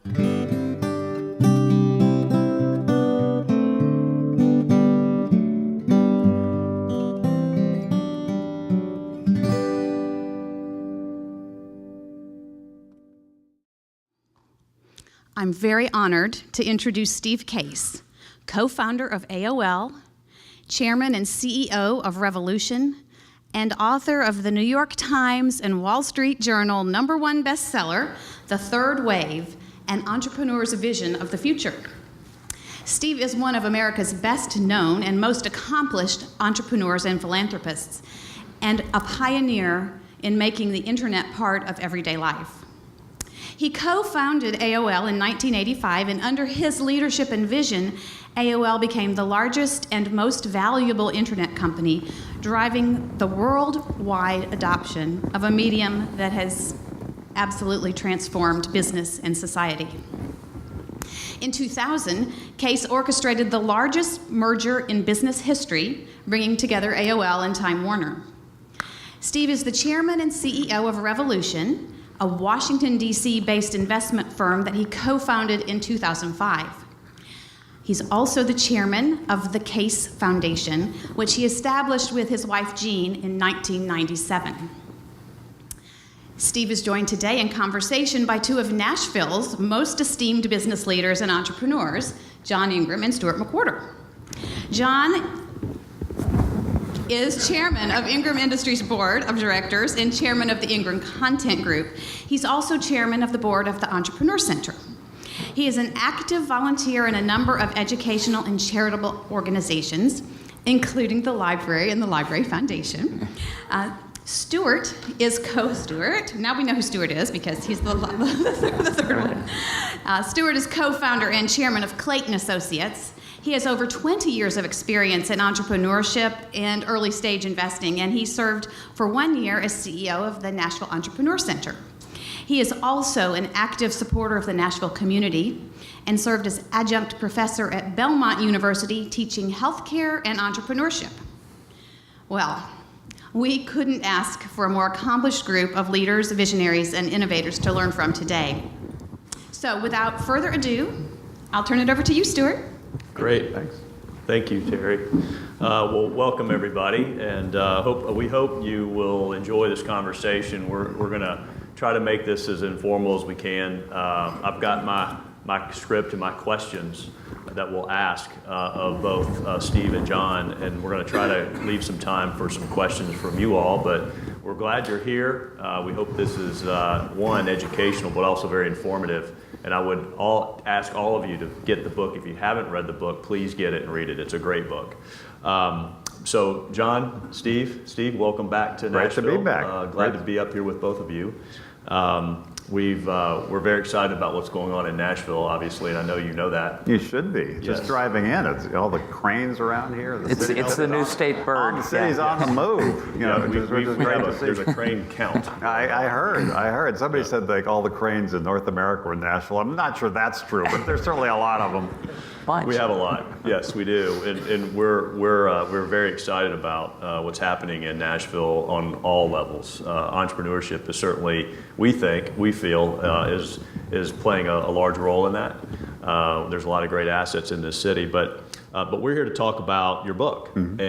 I'm very honored to introduce Steve Case, co-founder of AOL, chairman and CEO of Revolution, and author of the New York Times and Wall Street Journal #1 bestseller, The Third Wave, An Entrepreneur's Vision of the Future. Steve is one of America's best known and most accomplished entrepreneurs and philanthropists, and a pioneer in making the internet part of everyday life. He co-founded AOL in 1985, and under his leadership and vision, AOL became the largest and most valuable internet company, driving the worldwide adoption of a medium that has absolutely transformed business and society. In 2000, Case orchestrated the largest merger in business history, bringing together AOL and Time Warner. Steve is the chairman and CEO of Revolution, a Washington, D.C.-based investment firm that he co-founded in 2005. He's also the chairman of the Case Foundation, which he established with his wife, Jean, in 1997. Steve is joined today in conversation by two of Nashville's most esteemed business leaders and entrepreneurs, John Ingram and Stuart McWhorter. John is chairman of Ingram Industries Board of Directors and chairman of the Ingram Content Group. He's also chairman of the board of the Entrepreneur Center. He is an active volunteer in a number of educational and charitable organizations, including the library and the Library Foundation. Stuart is co-Stuart. Now we know who Stuart is because he's the third one. Stuart is co-founder and chairman of Clayton Associates. He has over 20 years of experience in entrepreneurship and early stage investing, and he served for 1 year as CEO of the Nashville Entrepreneur Center. He is also an active supporter of the Nashville community and served as adjunct professor at Belmont University teaching healthcare and entrepreneurship. Well, we couldn't ask for a more accomplished group of leaders, visionaries, and innovators to learn from today. So without further ado, I'll turn it over to you, Stuart. Great. Thanks. Thank you, Terry. Well, welcome everybody, and we hope you will enjoy this conversation. We're going to try to make this as informal as we can. I've got my script and my questions that we'll ask of both Steve and John, and we're going to try to leave some time for some questions from you all, but we're glad you're here. We hope this is, one, educational, but also very informative. And I would ask all of you to get the book. If you haven't read the book, please get it and read it. It's a great book. So John, Steve, welcome back to Nashville. Great to be back. Glad to be up here with both of you. We're very excited about what's going on in Nashville, obviously, and I know you know that. You should be. Yes. Just driving in, it's all the cranes around here. It's the new state bird. The city's on the move. There's a crane count. I heard. Somebody said like all the cranes in North America were in Nashville. I'm not sure that's true, but there's certainly a lot of them. Bunch. We have a lot. Yes, we do, and we're very excited about what's happening in Nashville on all levels. Entrepreneurship is certainly, we feel, is playing a large role in that. There's a lot of great assets in this city, but we're here to talk about your book, mm-hmm.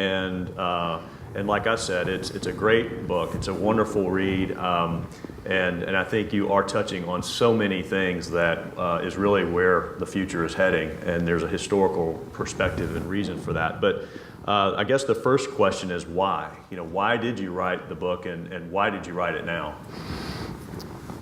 And like I said, it's a great book. It's a wonderful read. And I think you are touching on so many things that is really where the future is heading, and there's a historical perspective and reason for that. But I guess the first question is why? Why did you write the book, and why did you write it now?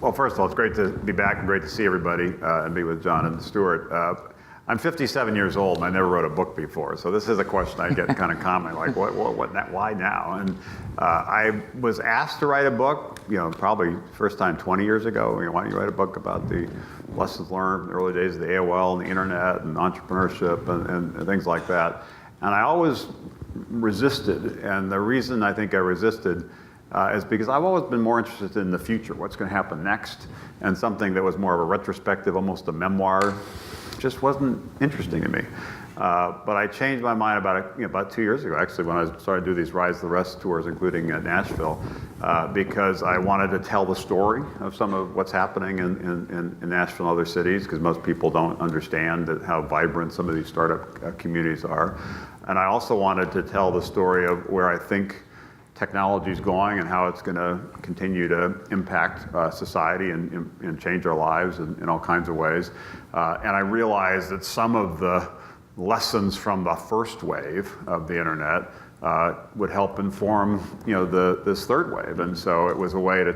Well, first of all, it's great to be back and great to see everybody and be with John and Stuart. I'm 57 years old and I never wrote a book before, so this is a question I get kind of commonly, like why now? And I was asked to write a book, probably first time 20 years ago. Why don't you write a book about the lessons learned in the early days of the AOL and the internet and entrepreneurship and things like that. And I always resisted, and the reason I think I resisted is because I've always been more interested in the future, what's going to happen next, and something that was more of a retrospective, almost a memoir, just wasn't interesting to me. But I changed my mind about 2 years ago, actually, when I started to do these Rise of the Rest tours, including Nashville, because I wanted to tell the story of some of what's happening in Nashville and other cities, because most people don't understand how vibrant some of these startup communities are. And I also wanted to tell the story of where I think technology is going and how it's going to continue to impact society and change our lives in all kinds of ways. And I realized that some of the lessons from the first wave of the internet would help inform, this third wave. And so it was a way to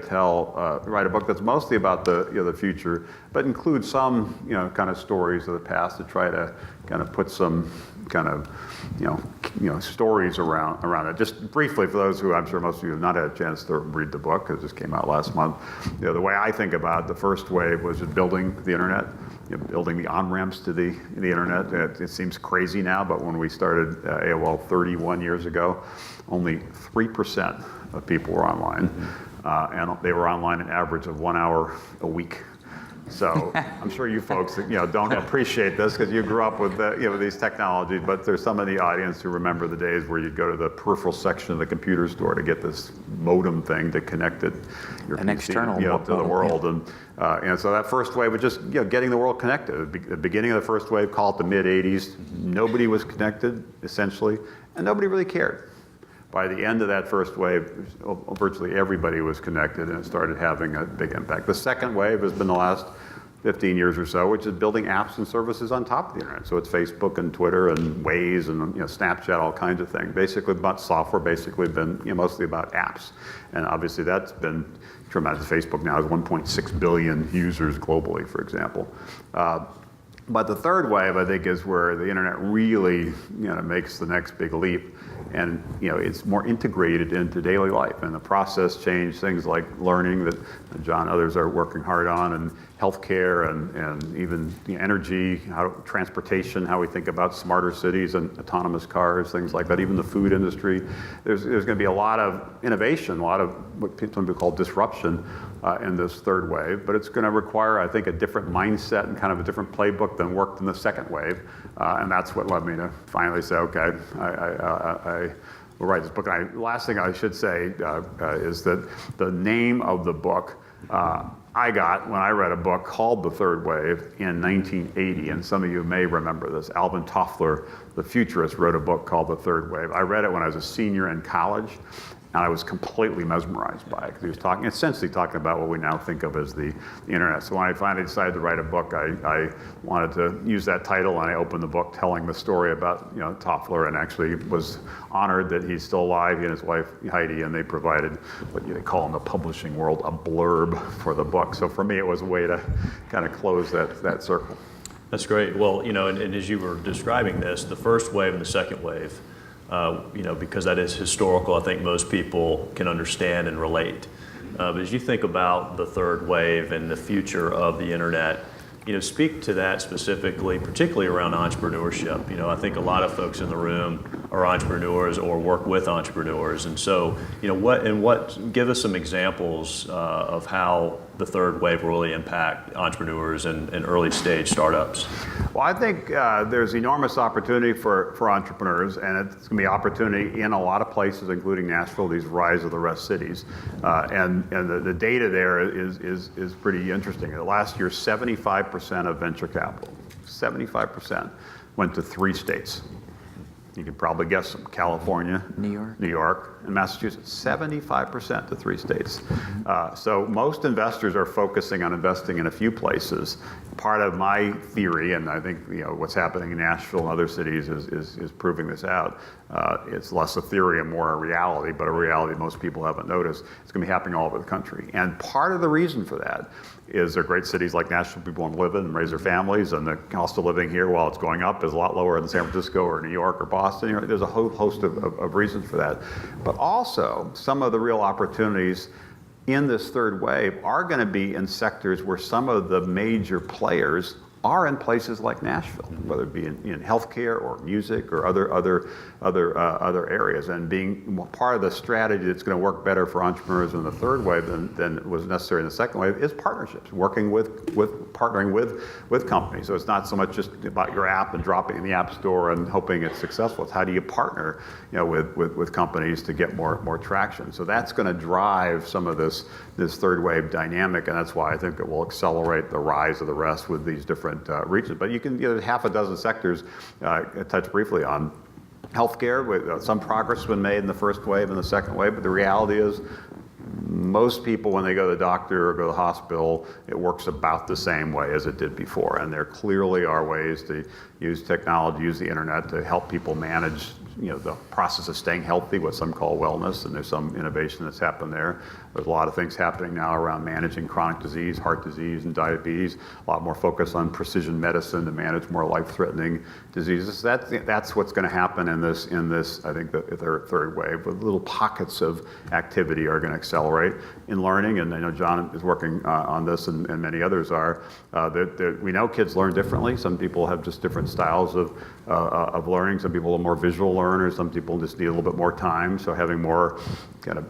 write a book that's mostly about the future, but includes some, kind of stories of the past to try to kind of put some kind of, stories around it. Just briefly, for those who I'm sure most of you have not had a chance to read the book, because it just came out last month. The way I think about the first wave was just building the internet, building the on-ramps to the internet. It seems crazy now, but when we started AOL 31 years ago, only 3% of people were online, and they were online an average of 1 hour a week. So I'm sure you folks, don't appreciate this because you grew up with these technologies, but there's some in the audience who remember the days where you'd go to the peripheral section of the computer store to get this modem thing to connect your An PC, external to the world. Yeah. And so that first wave was just getting the world connected. The beginning of the first wave, call it the mid-'80s, nobody was connected, essentially, and nobody really cared. By the end of that first wave, virtually everybody was connected, and it started having a big impact. The second wave has been the last 15 years or so, which is building apps and services on top of the internet. So it's Facebook and Twitter and Waze and Snapchat, all kinds of things. Basically about software, basically been mostly about apps. And obviously that's been tremendous. Facebook now has 1.6 billion users globally, for example. But the third wave, I think, is where the internet really, makes the next big leap, and it's more integrated into daily life. And the process changed things like learning that John and others are working hard on, and healthcare, and even energy, transportation, how we think about smarter cities and autonomous cars, things like that. Even the food industry, there's going to be a lot of innovation, a lot of what some people call disruption in this third wave, but it's going to require, I think, a different mindset and kind of a different playbook than worked in the second wave, and that's what led me to finally say, okay, I will write this book. And last thing I should say is that the name of the book I got when I read a book called The Third Wave in 1980, and some of you may remember this. Alvin Toffler, the futurist, wrote a book called The Third Wave. I read it when I was a senior in college, and I was completely mesmerized by it, because he was essentially talking about what we now think of as the internet. So when I finally decided to write a book, I wanted to use that title, and I opened the book telling the story about Toffler, and actually was honored that he's still alive, he and his wife Heidi, and they provided what they call in the publishing world a blurb for the book. So for me, it was a way to kind of close that circle. That's great. Well, and as you were describing this, the first wave and the second wave, because that is historical, I think most people can understand and relate. But as you think about the third wave and the future of the internet, speak to that specifically, particularly around entrepreneurship. I think a lot of folks in the room are entrepreneurs or work with entrepreneurs, and so give us some examples of how the third wave will really impact entrepreneurs and early stage startups. Well, I think there's enormous opportunity for entrepreneurs, and it's going to be opportunity in a lot of places, including Nashville, these Rise of the Rest cities. And the data there is pretty interesting. Last year, 75% of venture capital, 75%, went to 3 states. You can probably guess them: California, New York, and Massachusetts. 75% to 3 states. So most investors are focusing on investing in a few places. Part of my theory, and I think what's happening in Nashville and other cities is proving this out. It's less a theory and more a reality, but a reality most people haven't noticed. It's going to be happening all over the country. And part of the reason for that is they're great cities like Nashville. People want to live in and raise their families, and the cost of living here, while it's going up, is a lot lower than San Francisco or New York or Boston. There's a whole host of reasons for that. But also, some of the real opportunities in this third wave are going to be in sectors where some of the major players are in places like Nashville, whether it be in healthcare or music or other areas. And being part of the strategy that's going to work better for entrepreneurs in the third wave than was necessary in the second wave is partnerships, working partnering with companies. So it's not so much just about your app and dropping it in the app store and hoping it's successful. It's how do you partner, with companies to get more traction. So that's going to drive some of this third wave dynamic, and that's why I think it will accelerate the rise of the rest with these different regions. But you can get half a dozen sectors touch briefly on. Healthcare, with some progress has been made in the first wave and the second wave, but the reality is most people, when they go to the doctor or go to the hospital, it works about the same way as it did before. And there clearly are ways to use technology, use the internet to help people manage the process of staying healthy, what some call wellness, and there's some innovation that's happened there. There's a lot of things happening now around managing chronic disease, heart disease, and diabetes. A lot more focus on precision medicine to manage more life-threatening diseases. That's what's going to happen in this. I think the third wave, with little pockets of activity are going to accelerate in learning. And I know John is working on this, and many others are. We know kids learn differently. Some people have just different styles of learning. Some people are more visual learners. Some people just need a little bit more time. So having more kind of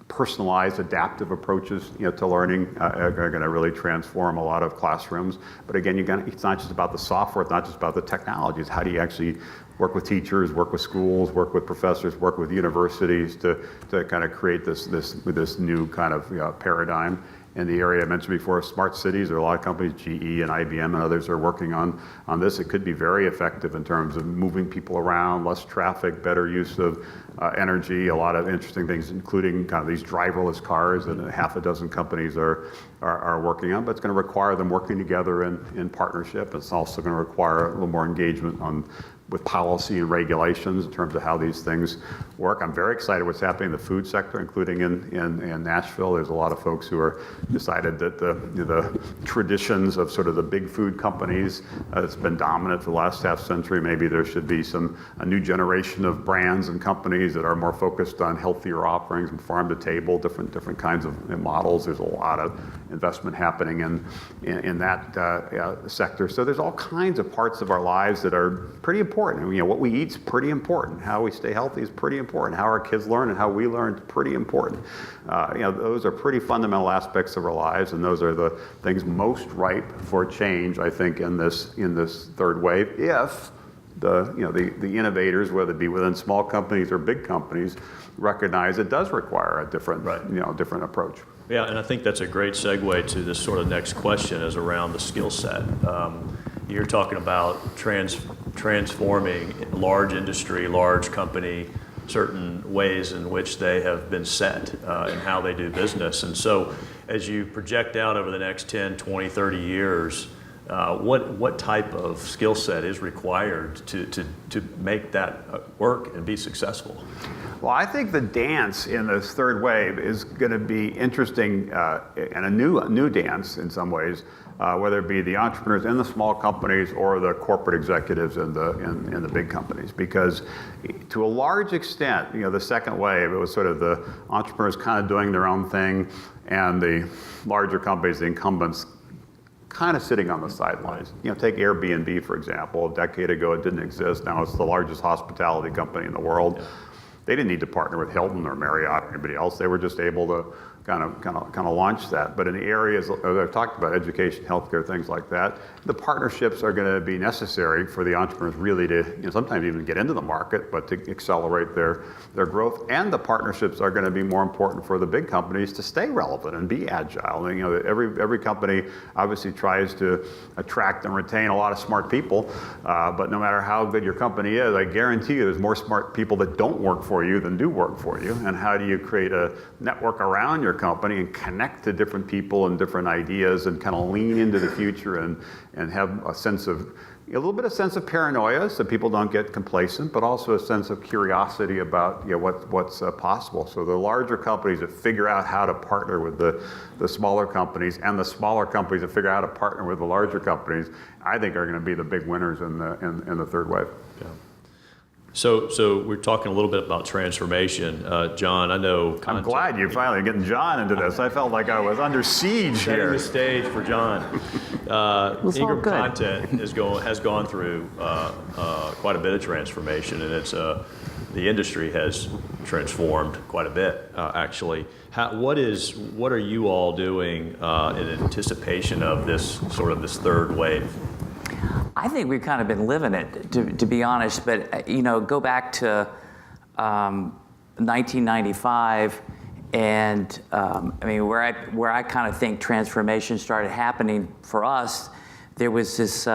personalized, adaptive approaches, to learning are going to really transform a lot of classrooms. But again, it's not just about the software. It's not just about the technology. It's how do you actually work with teachers, work with schools, work with professors, work with universities to kind of create this new kind of paradigm. In the area I mentioned before, smart cities, there are a lot of companies, GE and IBM and others are working on this. It could be very effective in terms of moving people around, less traffic, better use of energy, a lot of interesting things, including kind of these driverless cars that half a dozen companies are working on. But it's going to require them working together in partnership. It's also going to require a little more engagement with policy and regulations in terms of how these things work. I'm very excited what's happening in the food sector, including in Nashville. There's a lot of folks who are decided that the traditions of sort of the big food companies that's been dominant for the last half century, maybe there should be a new generation of brands and companies that are more focused on healthier offerings and farm to table, different kinds of models. There's a lot of investment happening in that sector. So there's all kinds of parts of our lives that are pretty important. What we eat is pretty important. How we stay healthy is pretty important. How our kids learn and how we learn is pretty important. Those are pretty fundamental aspects of our lives, and those are the things most ripe for change, I think, in this third wave. If the innovators, whether it be within small companies or big companies, recognize it does require a different different approach. Yeah, and I think that's a great segue to this sort of next question is around the skill set. You're talking about transforming large industry, large company, certain ways in which they have been set and how they do business. And so as you project out over the next 10, 20, 30 years, what type of skill set is required to make that work and be successful? Well, I think the dance in this third wave is going to be interesting and a new dance in some ways, whether it be the entrepreneurs in the small companies or the corporate executives in the big companies. Because to a large extent, the second wave, it was sort of the entrepreneurs kind of doing their own thing, and the larger companies, the incumbents, kind of sitting on the sidelines. Take Airbnb, for example. A decade ago, it didn't exist. Now it's the largest hospitality company in the world. Yeah. They didn't need to partner with Hilton or Marriott or anybody else. They were just able to kind of launch that. But in the areas I've talked about, education, healthcare, things like that, the partnerships are going to be necessary for the entrepreneurs really to sometimes even get into the market, but to accelerate their growth. And the partnerships are going to be more important for the big companies to stay relevant and be agile. Every company obviously tries to attract and retain a lot of smart people, but no matter how good your company is, I guarantee you there's more smart people that don't work for you than do work for you. And how do you create a network around your company and connect to different people and different ideas and kind of lean into the future and have a little bit of sense of paranoia so people don't get complacent, but also a sense of curiosity about what's possible. So the larger companies that figure out how to partner with the smaller companies, and the smaller companies that figure out how to partner with the larger companies, I think are going to be the big winners in the third wave. Yeah. So we're talking a little bit about transformation. John, I know I'm content, glad you're finally getting John into this. I felt like I was under siege setting here. the stage for John. was all Ingram good. Content has gone through quite a bit of transformation, and it's the industry has transformed quite a bit, actually. What are you all doing in anticipation of this third wave? I think we've kind of been living it, to be honest. But go back to 1995, and where I kind of think transformation started happening for us. There was this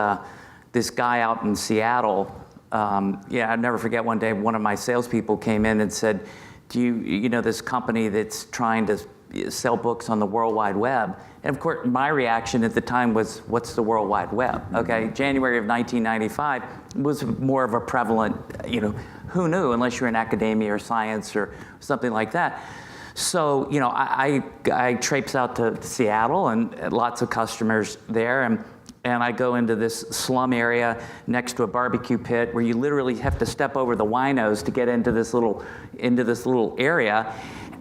guy out in Seattle. I'll never forget one day one of my salespeople came in and said, "Do you know this company that's trying to sell books on the World Wide Web?" And of course, my reaction at the time was, "What's the World Wide Web?" Okay, January of 1995 was more of a prevalent, who knew, unless you're in academia or science or something like that. So, I traipse out to Seattle and lots of customers there, and I go into this slum area next to a barbecue pit where you literally have to step over the winos to get into this little area.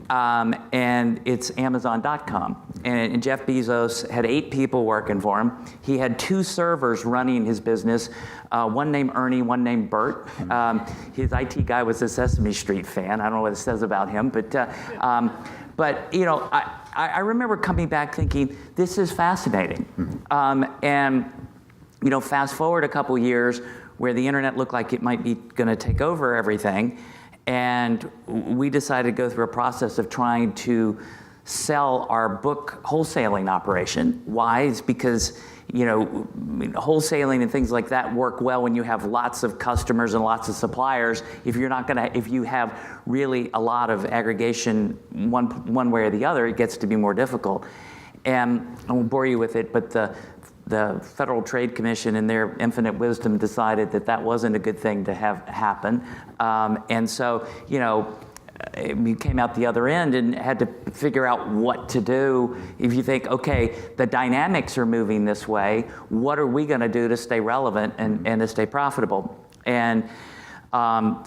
And it's Amazon.com. And Jeff Bezos had 8 people working for him. He had 2 servers running his business, one named Ernie, one named Bert. His IT guy was a Sesame Street fan. I don't know what it says about him, but I remember coming back thinking, this is fascinating. Fast forward a couple years where the internet looked like it might be going to take over everything. And we decided to go through a process of trying to sell our book wholesaling operation. Why? It's because, wholesaling and things like that work well when you have lots of customers and lots of suppliers. If you have really a lot of aggregation one way or the other, it gets to be more difficult. And I won't bore you with it, but the Federal Trade Commission, in their infinite wisdom, decided that wasn't a good thing to have happen. And so, we came out the other end and had to figure out what to do. If you think, okay, the dynamics are moving this way, what are we going to do to stay relevant and to stay profitable? And I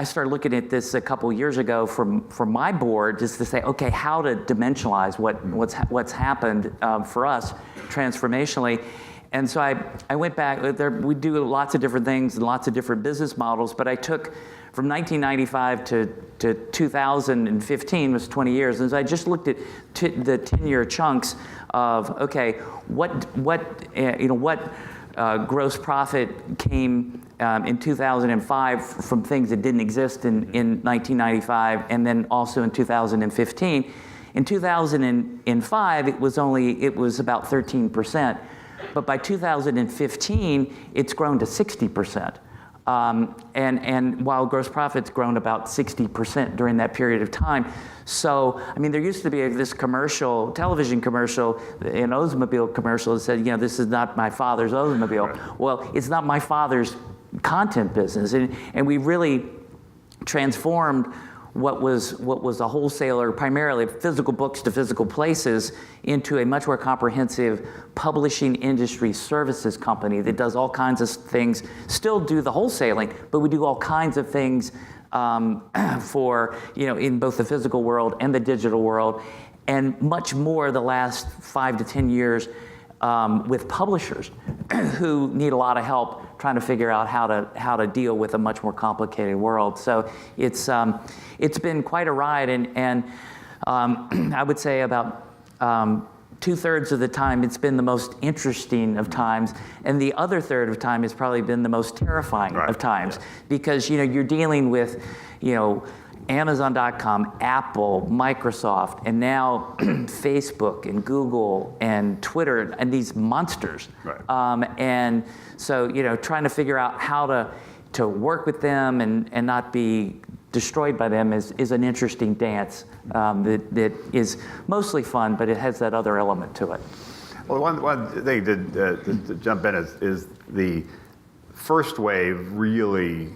started looking at this a couple years ago from my board, just to say, okay, how to dimensionalize what's happened for us transformationally. And so I went back. We do lots of different things and lots of different business models, but I took from 1995 to 2015 was 20 years, and so I just looked at the 10-year chunks of, okay, what gross profit came in 2005 from things that didn't exist in 1995, and then also in 2015. In 2005, it was about 13%, but by 2015, it's grown to 60%. And while gross profit's grown about 60% during that period of time. So, there used to be this television commercial, an Oldsmobile commercial that said, this is not my father's Oldsmobile. Right. Well, it's not my father's content business. And we really transformed what was a wholesaler, primarily physical books to physical places, into a much more comprehensive publishing industry services company that does all kinds of things, still do the wholesaling, but we do all kinds of things for, in both the physical world and the digital world, and much more the last 5 to 10 years with publishers who need a lot of help trying to figure out how to deal with a much more complicated world. So it's been quite a ride, and I would say about 2/3 of the time it's been the most interesting of times, and the other third of time has probably been the most terrifying of times, because you're dealing with Amazon.com, Apple, Microsoft, and now Facebook and Google and Twitter and these monsters. Right. And so, trying to figure out how to work with them and not be destroyed by them is an interesting dance that is mostly fun, but it has that other element to it. Well, one thing to jump in is the first wave really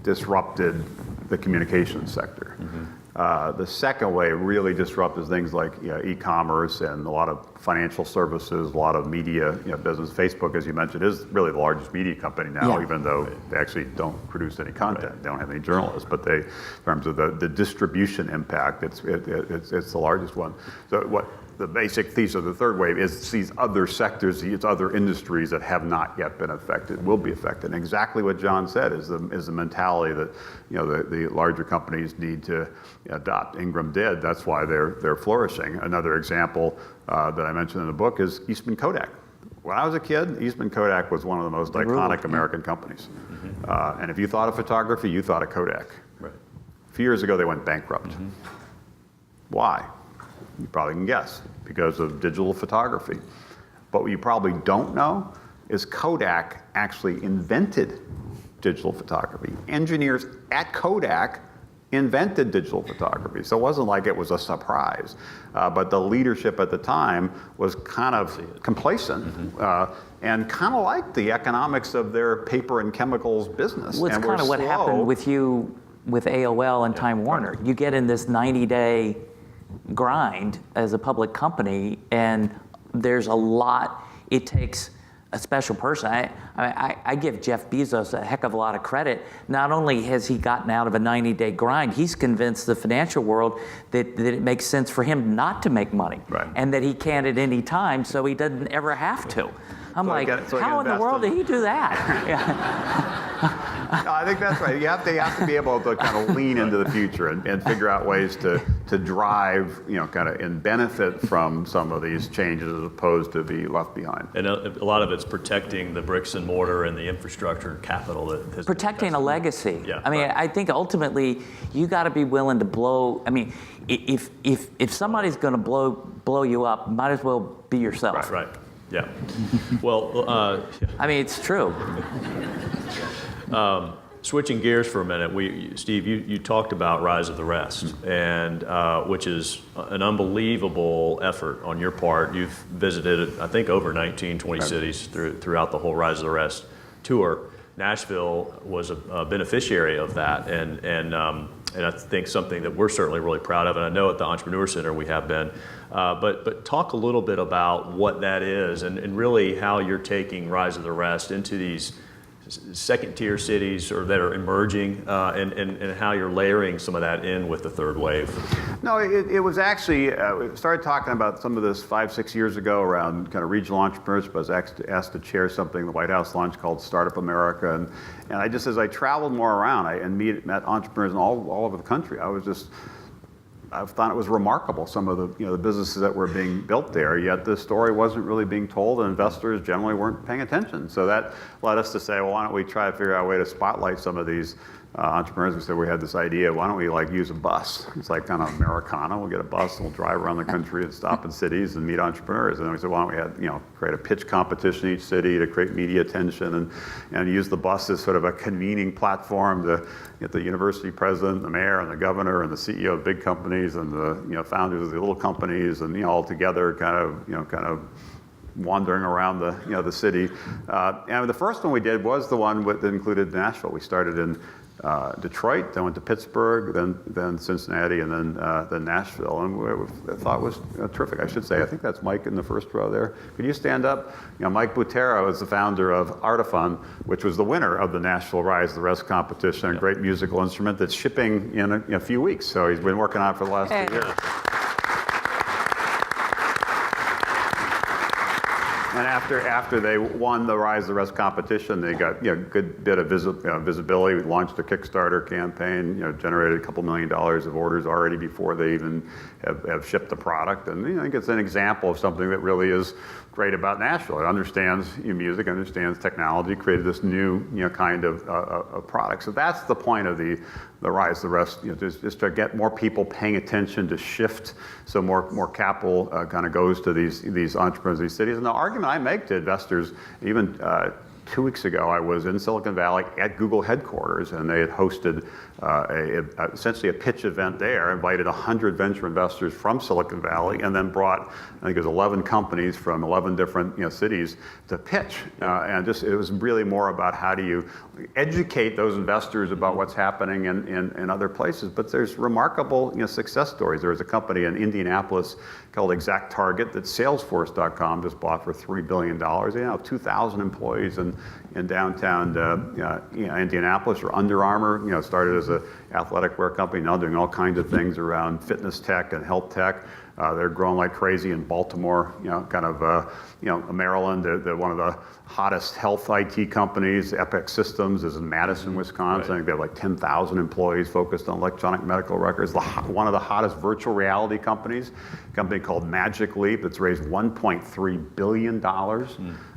disrupted the communications sector. Mm-hmm. The second wave really disrupted things like e-commerce and a lot of financial services, a lot of media business. Facebook, as you mentioned, is really the largest media company now, even though they actually don't produce any content. They don't have any journalists, but they, in terms of the distribution impact, it's the largest one. So what the basic thesis of the third wave is these other sectors, these other industries that have not yet been affected will be affected. And exactly what John said is the mentality that the larger companies need to adopt. Ingram did. That's why they're flourishing. Another example that I mentioned in the book is Eastman Kodak. When I was a kid, Eastman Kodak was one of the most iconic American companies. And if you thought of photography, you thought of Kodak. Right. A few years ago, they went bankrupt. Why? You probably can guess, because of digital photography. But what you probably don't know is Kodak actually invented digital photography. Engineers at Kodak invented digital photography. So it wasn't like it was a surprise. But the leadership at the time was kind of complacent and kind of liked the economics of their paper and chemicals business. Well, it's and kind of what happened with you with AOL and Time Warner. You get in this 90-day grind as a public company, and there's a lot. It takes a special person. I give Jeff Bezos a heck of a lot of credit. Not only has he gotten out of a 90-day grind, he's convinced the financial world that it makes sense for him not to make money, and that he can at any time, so he doesn't ever have to. I'm how in the world did he do that? No, I think that's right. You have to be able to kind of lean into the future and figure out ways to drive, kind of and benefit from some of these changes as opposed to be left behind. And a lot of it's protecting the bricks and mortar and the infrastructure and capital that has protecting a legacy. Yeah, I mean, I think ultimately you got to be willing to blow. I mean, if somebody's going to blow you up, might as well be yourself. Right. Yeah. Well, I mean, it's true. Switching gears for a minute, Steve, you talked about Rise of the Rest, and which is an unbelievable effort on your part. You've visited, I think, over 20 cities throughout the whole Rise of the Rest tour. Nashville was a beneficiary of that, and I think something that we're certainly really proud of, and I know at the Entrepreneur Center we have been. But talk a little bit about what that is, and really how you're taking Rise of the Rest into these second-tier cities or that are emerging, and how you're layering some of that in with the third wave. No, it was actually, we started talking about some of this 5-6 years ago around kind of regional entrepreneurship. I was asked to chair something the White House launched called Startup America. And I just, as I traveled more around and met entrepreneurs all over the country, I thought it was remarkable, some of the businesses that were being built there, yet the story wasn't really being told, and investors generally weren't paying attention. So that led us to say, well, why don't we try to figure out a way to spotlight some of these entrepreneurs. We said we had this idea, why don't we use a bus? It's like kind of Americana. We'll get a bus and we'll drive around the country and stop in cities and meet entrepreneurs. And then we said, why don't we create a pitch competition in each city to create media attention and use the bus as sort of a convening platform to get the university president, the mayor, and the governor, and the CEO of big companies, and the founders of the little companies, and all together, kind of wandering around the city. And the first one we did was the one that included Nashville. We started in Detroit, then went to Pittsburgh, then Cincinnati, and then Nashville. And I thought it was terrific. I should say, I think that's Mike in the first row there. Could you stand up? Mike Butero is the founder of Artifun, which was the winner of the Nashville Rise the Rest competition, a great musical instrument that's shipping in a few weeks. So he's been working on it for the last 2 years. And after they won the Rise the Rest competition, they got good bit of visibility. We launched a Kickstarter campaign, generated $2 million of orders already before they even have shipped the product. And I think it's an example of something that really is great about Nashville. It understands music, understands technology, created this new kind of product. So that's the point of the Rise the Rest, just to get more people paying attention, to shift so more capital kind of goes to these entrepreneurs, these cities. And the argument I make to investors, even 2 weeks ago, I was in Silicon Valley at Google headquarters, and they had hosted essentially a pitch event there, invited 100 venture investors from Silicon Valley, and then brought, I think it was 11 companies from 11 different cities to pitch. And it was really more about how do you educate those investors about what's happening in other places. But there's remarkable success stories. There was a company in Indianapolis called Exact Target that Salesforce.com just bought for $3 billion. They have 2,000 employees in downtown Indianapolis. Or Under Armour, started as an athletic wear company, now doing all kinds of things around fitness tech and health tech. They're growing like crazy in Baltimore, Maryland. They're one of the hottest health IT companies. Epic Systems is in Madison, Wisconsin. I think they have like 10,000 employees focused on electronic medical records. One of the hottest virtual reality companies, a company called Magic Leap that's raised $1.3 billion.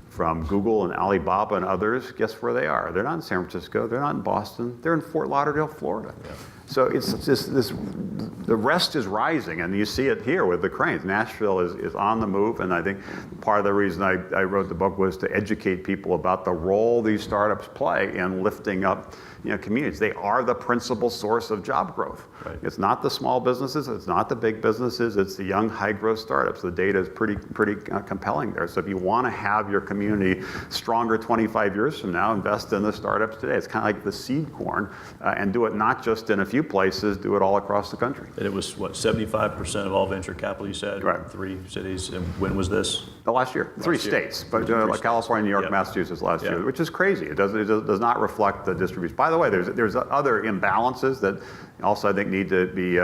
From Google and Alibaba and others. Guess where they are? They're not in San Francisco. They're not in Boston. They're in Fort Lauderdale, Florida. Yeah. So it's just the rest is rising, and you see it here with the cranes. Nashville is on the move, and I think part of the reason I wrote the book was to educate people about the role these startups play in lifting up communities. They are the principal source of job growth. Right. It's not the small businesses, it's not the big businesses, it's the young high-growth startups. The data is pretty compelling there. So if you want to have your community stronger 25 years from now, invest in the startups today. It's kind of like the seed corn, and do it not just in a few places, do it all across the country. And it was, 75% of all venture capital, you said? Right. 3 cities. And when was this? The last year. 3 states, but like California, New York, Massachusetts last year, which is crazy. It does not reflect the distribution. By the way, there's other imbalances that also I think need to be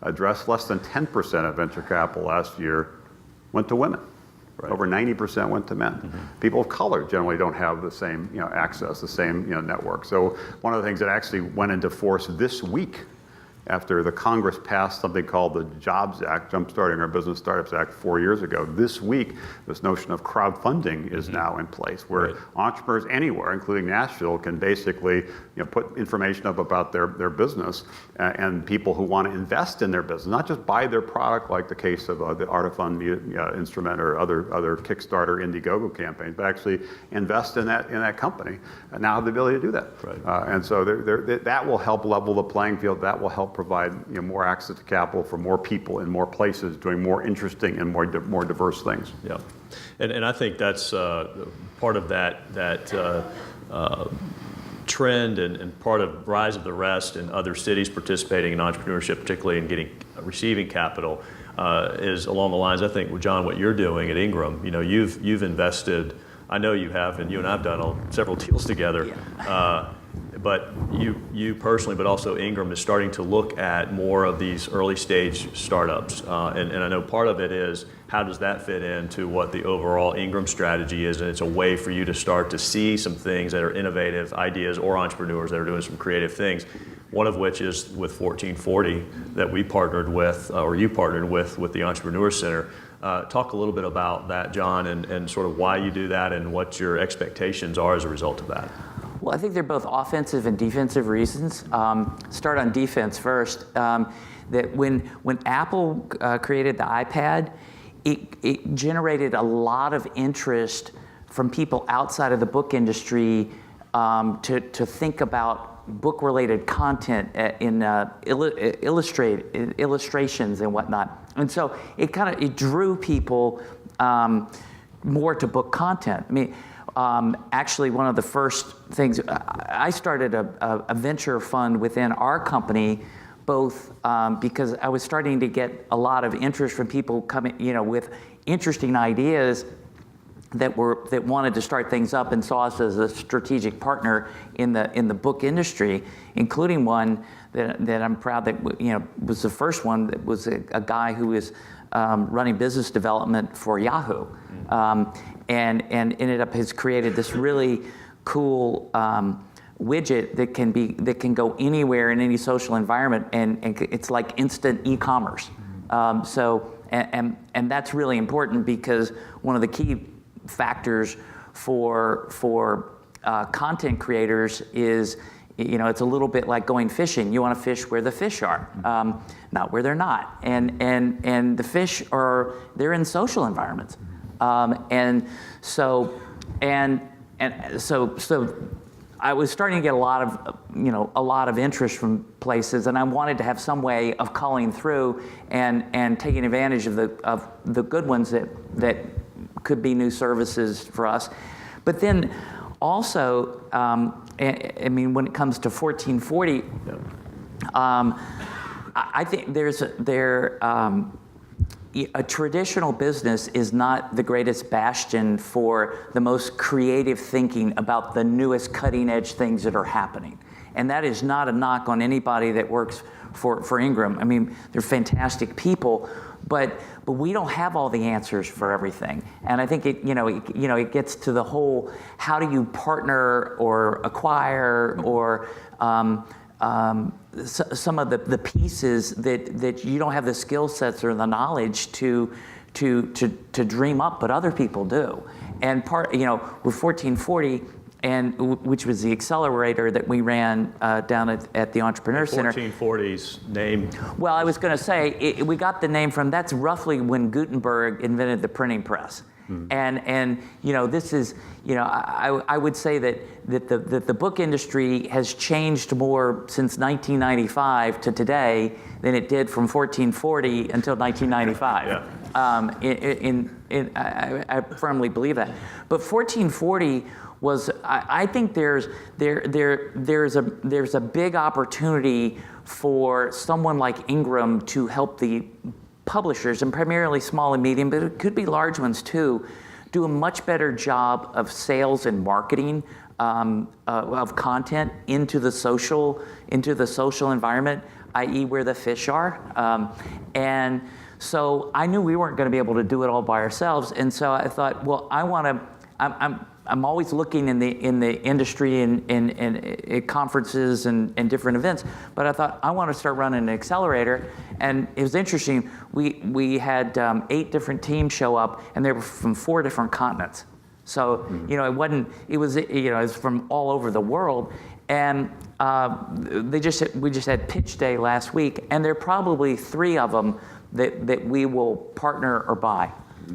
addressed. Less than 10% of venture capital last year went to women. Right. Over 90% went to men. Mm-hmm. People of color generally don't have the same access, the same network. So one of the things that actually went into force this week, after the Congress passed something called the Jobs Act, Jumpstarting Our Business Startups Act 4 years ago. This week, this notion of crowdfunding is now in place, where entrepreneurs anywhere, including Nashville, can basically put information up about their business, and people who want to invest in their business, not just buy their product, like the case of the Artifund instrument or other Kickstarter, Indiegogo campaigns, but actually invest in that company, and now have the ability to do that. Right. And so that will help level the playing field. That will help provide more access to capital for more people in more places, doing more interesting and more diverse things. Yeah, and I think that's part of that trend and part of Rise of the Rest and other cities participating in entrepreneurship, particularly in receiving capital, is along the lines, I think, with John, what you're doing at Ingram. You've invested. I know you have, and you and I have done several deals together. Yeah. But you personally, but also Ingram, is starting to look at more of these early stage startups. And I know part of it is, how does that fit into what the overall Ingram strategy is? And it's a way for you to start to see some things that are innovative ideas, or entrepreneurs that are doing some creative things. One of which is with 1440 that we partnered with, or you partnered with the Entrepreneur Center. Talk a little bit about that, John, and sort of why you do that and what your expectations are as a result of that. Well, I think they're both offensive and defensive reasons. Start on defense first. That when Apple created the iPad, it generated a lot of interest from people outside of the book industry to think about book-related content in illustrations and whatnot. And so it drew people more to book content. I mean, actually, one of the first things, I started a venture fund within our company, both because I was starting to get a lot of interest from people coming, with interesting ideas that wanted to start things up and saw us as a strategic partner in the book industry, including one that I'm proud that was the first one. That was a guy who was running business development for Yahoo, and ended up has created this really cool widget that can go anywhere in any social environment, and it's like instant e-commerce. And that's really important, because one of the key factors for content creators is, it's a little bit like going fishing. You want to fish where the fish are, not where they're not. And the fish they're in social environments. And so I was starting to get a lot of interest from places, and I wanted to have some way of calling through and taking advantage of the good ones that could be new services for us. But then also, I mean, when it comes to 1440, I think a traditional business is not the greatest bastion for the most creative thinking about the newest cutting edge things that are happening. And that is not a knock on anybody that works for Ingram. I mean, they're fantastic people, but we don't have all the answers for everything. And I think it gets to the whole, how do you partner or acquire or some of the pieces that you don't have the skill sets or the knowledge to dream up, but other people do. And with 1440, and which was the accelerator that we ran down at the Entrepreneur Center. 1440's name. Well, I was going to say we got the name from, that's roughly when Gutenberg invented the printing press. And this is, I would say that the book industry has changed more since 1995 to today than it did from 1440 until 1995. Yeah. I firmly believe that. But 1440 was, I think there's a big opportunity for someone like Ingram to help the publishers, and primarily small and medium, but it could be large ones too, do a much better job of sales and marketing of content into the social environment, i.e. where the fish are. And so I knew we weren't going to be able to do it all by ourselves, and so I thought, well, I'm always looking in the industry and at conferences and different events, but I thought I want to start running an accelerator. And it was interesting. We had 8 different teams show up, and they were from 4 different continents. So it was from all over the world. And we just had pitch day last week, and there are probably 3 of them that we will partner or buy.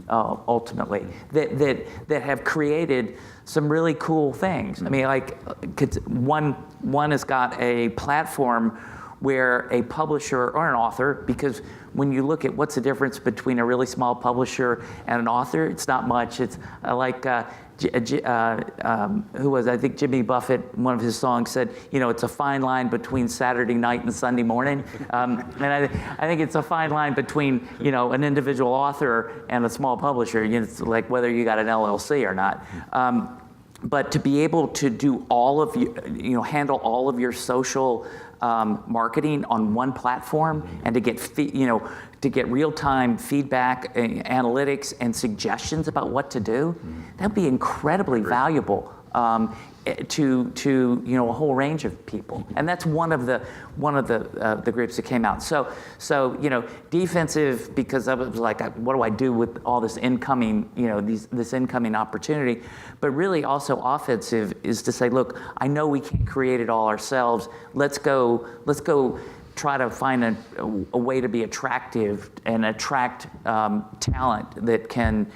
Ultimately, that have created some really cool things. I mean, like one has got a platform where a publisher or an author, because when you look at what's the difference between a really small publisher and an author, it's not much. It's like who was, I think Jimmy Buffett, one of his songs said, it's a fine line between Saturday night and Sunday morning. And I think it's a fine line between, an individual author and a small publisher. It's like whether you got an LLC or not. But to be able to do all of handle all of your social marketing on one platform, and to get real-time feedback, analytics, and suggestions about what to do, that'd be incredibly valuable to a whole range of people. And that's one of the groups that came out. So defensive, because I was like, what do I do with all this incoming, this incoming opportunity? But really also offensive is to say, look, I know we can't create it all ourselves. Let's go try to find a way to be attractive and attract talent that can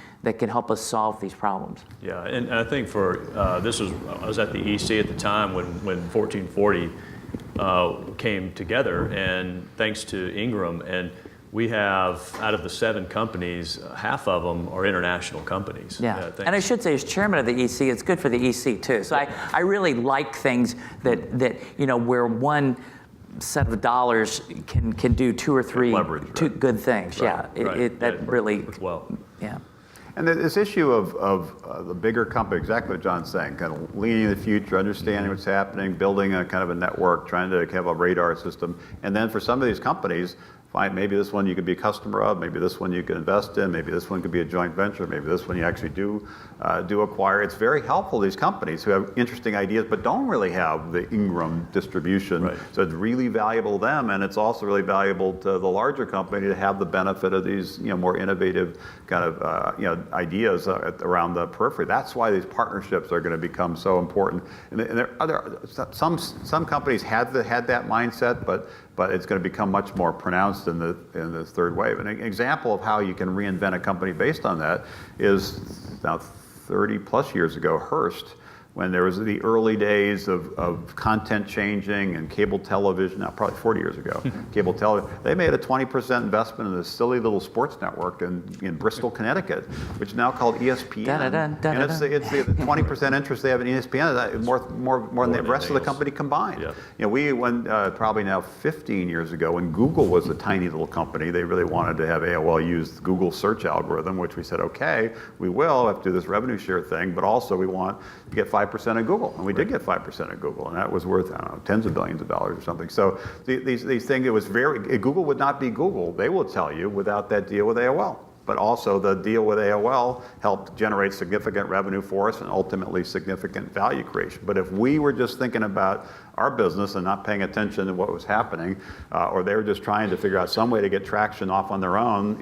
help us solve these problems. Yeah, and I think I was at the EC at the time when 1440 came together, and thanks to Ingram, and we have, out of the 7 companies, half of them are international companies. Yeah, and I should say, as chairman of the EC, it's good for the EC too. So I really like things that where one set of dollars can do 2 or 3 good things. Right. Yeah, that really works well. Yeah. And this issue of the bigger company, exactly what John's saying, kind of leaning in the future, understanding what's happening, building a kind of a network, trying to have a radar system. And then for some of these companies, maybe this one you could be a customer of, maybe this one you could invest in, maybe this one could be a joint venture, maybe this one you actually do acquire. It's very helpful to these companies who have interesting ideas but don't really have the Ingram distribution. Right. So it's really valuable to them, and it's also really valuable to the larger company to have the benefit of these more innovative kind of ideas around the periphery. That's why these partnerships are going to become so important. And some companies had that mindset, but it's going to become much more pronounced in the third wave. And an example of how you can reinvent a company based on that is now 30 plus years ago, Hearst when there was the early days of content changing and cable television, now probably 40 years ago, cable television, they made a 20% investment in this silly little sports network in Bristol, Connecticut, which is now called ESPN. And it's the 20% interest they have in ESPN, more than the rest of the company combined. Yeah. We went probably now 15 years ago, when Google was a tiny little company, they really wanted to have AOL use the Google search algorithm, which we said, okay, we will have to do this revenue share thing, but also we want to get 5% of Google. And we did get 5% of Google, and that was worth, I don't know, tens of billions of dollars or something. So these things, it was Google would not be Google, they will tell you, without that deal with AOL. But also the deal with AOL helped generate significant revenue for us and ultimately significant value creation. But if we were just thinking about our business and not paying attention to what was happening, or they were just trying to figure out some way to get traction off on their own,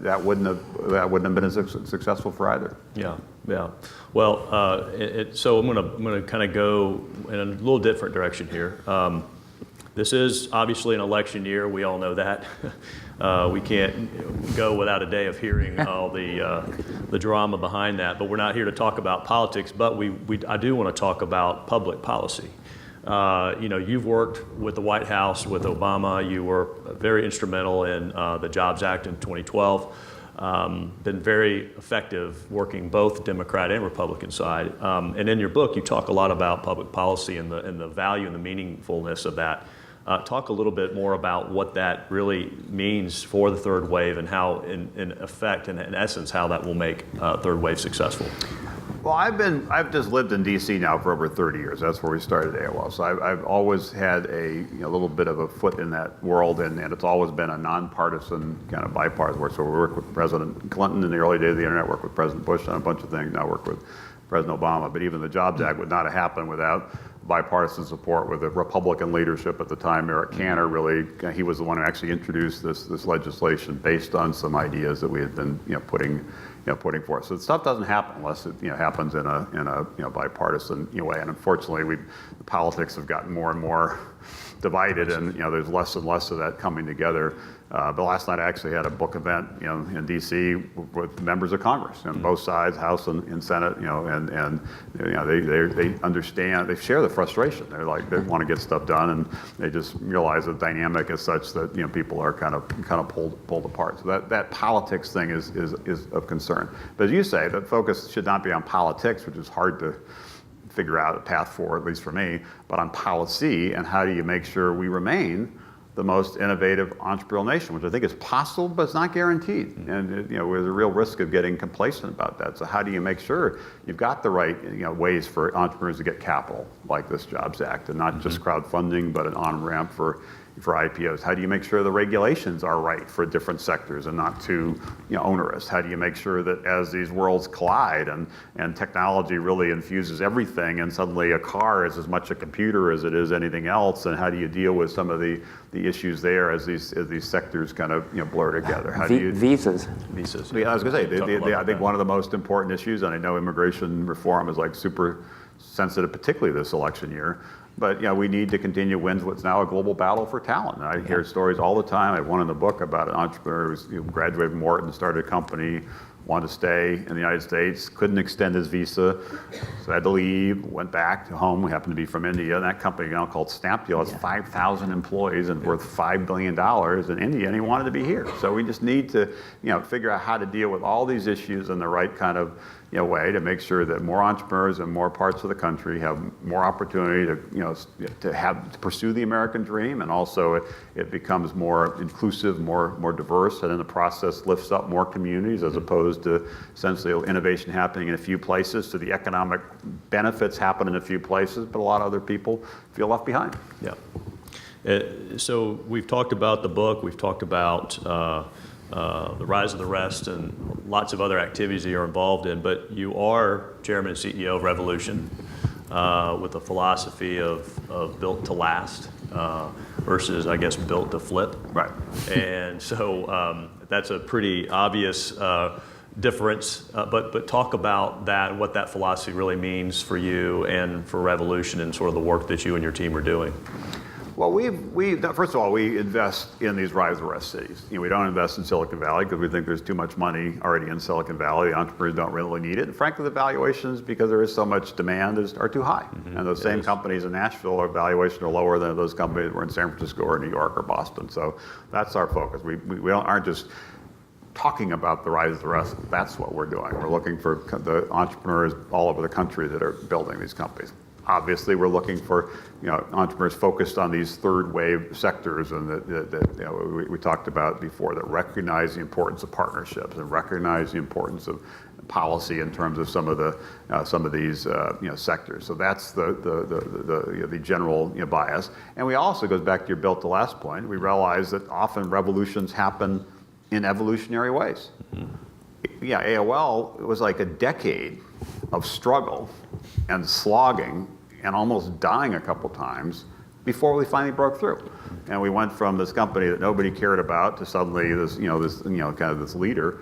that wouldn't have been as successful for either. Yeah. Well, so I'm going to kind of go in a little different direction here. This is obviously an election year. We all know that. We can't go without a day of hearing all the drama behind that. But we're not here to talk about politics. But I do want to talk about public policy. You've worked with the White House with Obama. You were very instrumental in the Jobs Act in 2012. Been very effective working both Democrat and Republican side. And in your book, you talk a lot about public policy and the value and the meaningfulness of that. Talk a little bit more about what that really means for the third wave and how, in effect, and in essence, how that will make third wave successful. Well, I've just lived in D.C. now for over 30 years. That's where we started AOL. So I've always had a little bit of a foot in that world, and it's always been a nonpartisan kind of bipartisan work. So we worked with President Clinton in the early days of the internet, worked with President Bush on a bunch of things, now work with President Obama. But even the Jobs Act would not have happened without bipartisan support with the Republican leadership at the time. Eric Cantor he was the one who actually introduced this legislation based on some ideas that we had been putting forth. So the stuff doesn't happen unless it happens in a bipartisan way. And unfortunately, the politics have gotten more and more divided, and there's less and less of that coming together. But last night I actually had a book event, in D.C. with members of Congress, both sides, House and Senate, and they understand, they share the frustration. They're like, they want to get stuff done, and they just realize the dynamic is such that people are kind of pulled apart. So that politics thing is of concern. But as you say, the focus should not be on politics, which is hard to figure out a path for, at least for me, but on policy and how do you make sure we remain the most innovative entrepreneurial nation, which I think is possible, but it's not guaranteed. And there's a real risk of getting complacent about that. So how do you make sure you've got the right ways for entrepreneurs to get capital, like this Jobs Act, and not just crowdfunding, but an on-ramp for IPOs? How do you make sure the regulations are right for different sectors and not too onerous? How do you make sure that as these worlds collide and technology really infuses everything, and suddenly a car is as much a computer as it is anything else, and how do you deal with some of the issues there as these sectors kind of blur together? How do you visas? Yeah, I was going to say, I think one of the most important issues, and I know immigration reform is like super sensitive, particularly this election year. But we need to continue to win what's now a global battle for talent. And I hear stories all the time. I have one in the book about an entrepreneur who graduated from Wharton, started a company, wanted to stay in the United States, couldn't extend his visa, so had to leave, went back to home. We happened to be from India, and that company now called Snapdeal has 5,000 employees and worth $5 billion in India, and he wanted to be here. So we just need to figure out how to deal with all these issues in the right kind of way to make sure that more entrepreneurs in more parts of the country have more opportunity to pursue the American dream, and also it becomes more inclusive, more diverse, and in the process lifts up more communities as opposed to essentially innovation happening in a few places. So the economic benefits happen in a few places, but a lot of other people feel left behind. Yeah. So we've talked about the book. We've talked about the Rise of the Rest and lots of other activities that you're involved in, but you are chairman and CEO of Revolution with a philosophy of built to last versus, I guess, built to flip. Right. And so that's a pretty obvious difference, but talk about that, what that philosophy really means for you and for Revolution and sort of the work that you and your team are doing. Well, first of all, we invest in these rise and rest cities. We don't invest in Silicon Valley because we think there's too much money already in Silicon Valley. The entrepreneurs don't really need it. And frankly, the valuations, because there is so much demand, are too high. And those same companies in Nashville, our valuations are lower than those companies that were in San Francisco or New York or Boston. So that's our focus. We aren't just talking about the rise of the rest. That's what we're doing. We're looking for the entrepreneurs all over the country that are building these companies. Obviously, we're looking for entrepreneurs focused on these third wave sectors, and that we talked about before, that recognize the importance of partnerships and recognize the importance of policy in terms of some of these sectors. So that's the general bias. And we also, goes back to your built to last point, we realize that often revolutions happen in evolutionary ways. Yeah, AOL was like a decade of struggle and slogging and almost dying a couple times before we finally broke through. And we went from this company that nobody cared about to suddenly this kind of this leader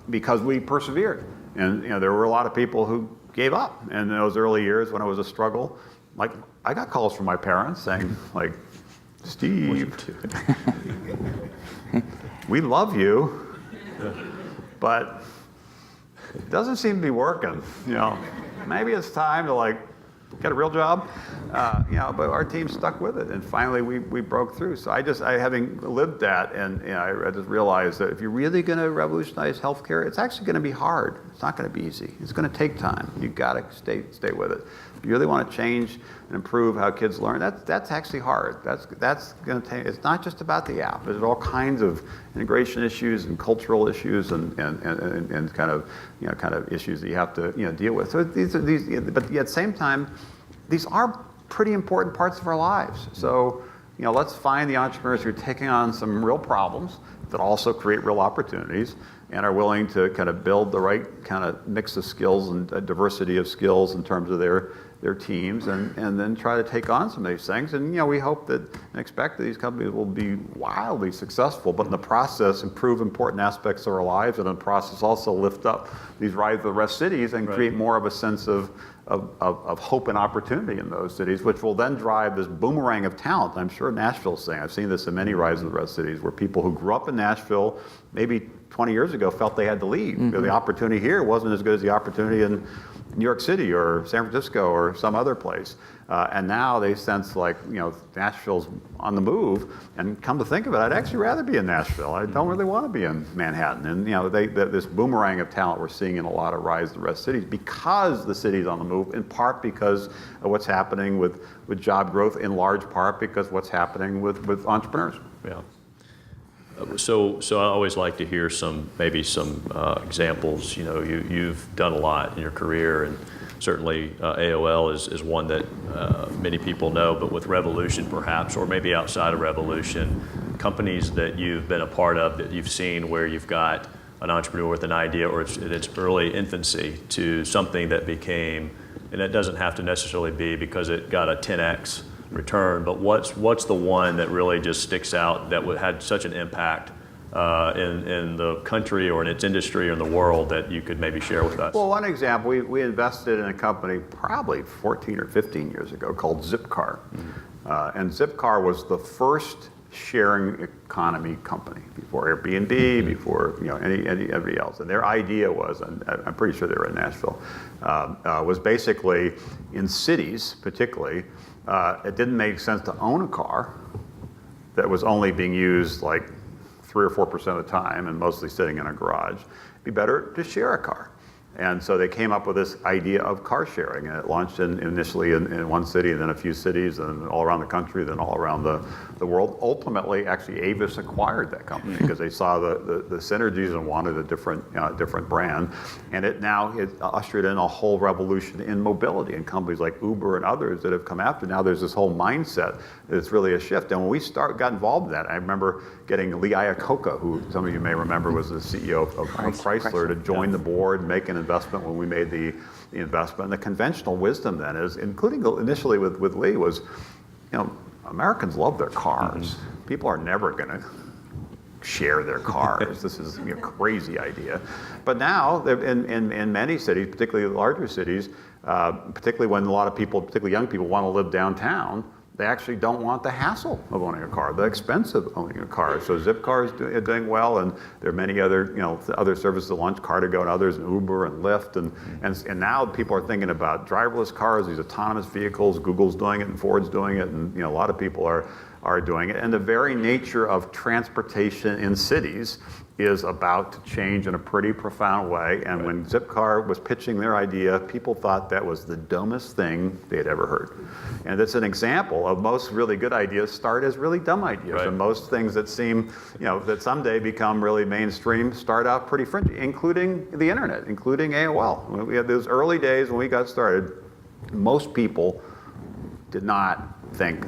because we persevered. And there were a lot of people who gave up. And in those early years when it was a struggle, like I got calls from my parents saying, like, Steve, we love you, but it doesn't seem to be working. Maybe it's time to get a real job. But our team stuck with it, and finally we broke through. So I having lived that, and I just realized that if you're really going to revolutionize healthcare, it's actually going to be hard. It's not going to be easy. It's going to take time. You've got to stay with it. If you really want to change and improve how kids learn, that's actually hard. That's going to take. It's not just about the app. There's all kinds of integration issues and cultural issues and kind of issues that you have to deal with. So these, but at the same time, these are pretty important parts of our lives. So let's find the entrepreneurs who are taking on some real problems that also create real opportunities and are willing to kind of build the right kind of mix of skills and diversity of skills in terms of their teams, and then try to take on some of these things. And we hope that and expect that these companies will be wildly successful, but in the process improve important aspects of our lives, and in the process also lift up these rise of the rest cities and create more of a sense of hope and opportunity in those cities, which will then drive this boomerang of talent. I'm sure Nashville's saying, I've seen this in many rise of the rest cities, where people who grew up in Nashville maybe 20 years ago felt they had to leave. Because the opportunity here wasn't as good as the opportunity in New York City or San Francisco or some other place. And now they sense Nashville's on the move, and come to think of it, I'd actually rather be in Nashville. I don't really want to be in Manhattan. And this boomerang of talent we're seeing in a lot of rise of the rest cities, because the city's on the move, in part because of what's happening with job growth, in large part because what's happening with entrepreneurs. Yeah. So I always like to hear some examples. You've done a lot in your career, and certainly AOL is one that many people know. But with Revolution, perhaps, or maybe outside of Revolution, companies that you've been a part of that you've seen where you've got an entrepreneur with an idea, or it's in its early infancy, to something that became, and it doesn't have to necessarily be because it got a 10x return, but what's the one that really just sticks out that had such an impact in the country or in its industry or in the world that you could maybe share with us? Well, one example, we invested in a company probably 14 or 15 years ago called Zipcar. And Zipcar was the first sharing economy company before Airbnb, before anybody else. And their idea was, and I'm pretty sure they were in Nashville, was basically in cities particularly, it didn't make sense to own a car that was only being used like 3 or 4% of the time and mostly sitting in a garage. It'd be better to share a car. And so they came up with this idea of car sharing, and it launched initially in one city, and then a few cities, and all around the country, then all around the world. Ultimately, actually, Avis acquired that company because they saw the synergies and wanted a different brand. And it ushered in a whole revolution in mobility, and companies like Uber and others that have come after. Now there's this whole mindset that's really a shift. And when we got involved in that, I remember getting Lee Iacocca, who some of you may remember was the CEO of Chrysler, to join the board and make an investment when we made the investment. And the conventional wisdom then is, including initially with Lee, was, Americans love their cars. People are never going to share their cars. This is a crazy idea. But now, in many cities, particularly larger cities, particularly when a lot of people, particularly young people, want to live downtown, They actually don't want the hassle of owning a car, the expense of owning a car. So Zipcar is doing well, and there are many other, other services, Launch Car2Go and others, and Uber and Lyft, and now people are thinking about driverless cars, these autonomous vehicles. Google's doing it, and Ford's doing it, and a lot of people are doing it. And the very nature of transportation in cities is about to change in a pretty profound way. And when Zipcar was pitching their idea, people thought that was the dumbest thing they'd ever heard. And it's an example of most really good ideas start as really dumb ideas. And most things that seem, that someday become really mainstream start out pretty fringy, including the internet, including AOL. When we had those early days when we got started, most people did not think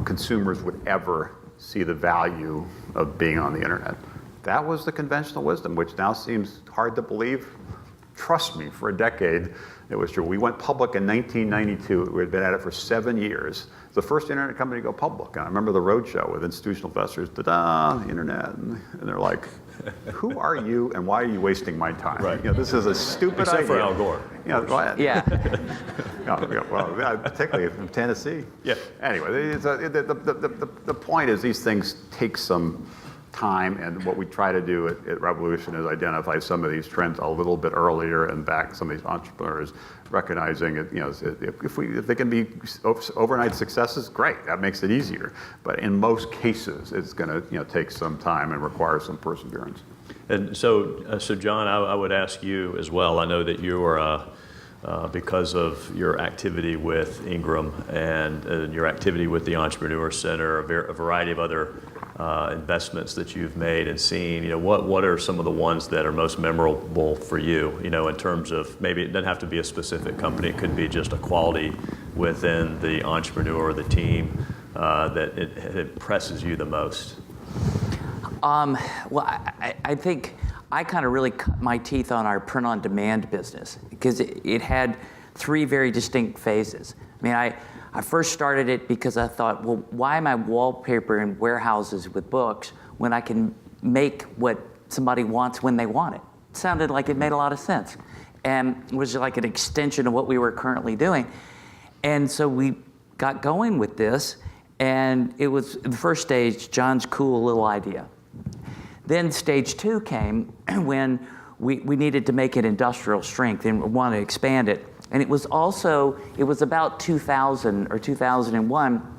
consumers would ever see the value of being on the internet. That was the conventional wisdom, which now seems hard to believe. Trust me, for a decade, it was true. We went public in 1992. We had been at it for 7 years. The first internet company to go public. And I remember the roadshow with institutional investors, the internet. And they're like, who are you and why are you wasting my time? Right. This is a stupid idea. Except for Al Gore. Yeah. Well, particularly from Tennessee. Yeah. Anyway, the point is these things take some time, and what we try to do at Revolution is identify some of these trends a little bit earlier and back some of these entrepreneurs, recognizing it, if they can be overnight successes, great, that makes it easier. But in most cases, it's going to take some time and require some perseverance. And so John, I would ask you as well. I know that you are, because of your activity with Ingram and your activity with the Entrepreneur Center, a variety of other investments that you've made and seen, what are some of the ones that are most memorable for you, in terms of, maybe it doesn't have to be a specific company, it could be just a quality within the entrepreneur or the team that it impresses you the most? Well, I think I kind of really cut my teeth on our print-on-demand business because it had three very distinct phases. I mean, I first started it because I thought, well, why am I wallpapering warehouses with books when I can make what somebody wants when they want it? It sounded like it made a lot of sense, and it was like an extension of what we were currently doing. And so we got going with this, and it was the first stage, John's cool little idea. Then stage two came when we needed to make it industrial strength and want to expand it. And it was about 2000 or 2001.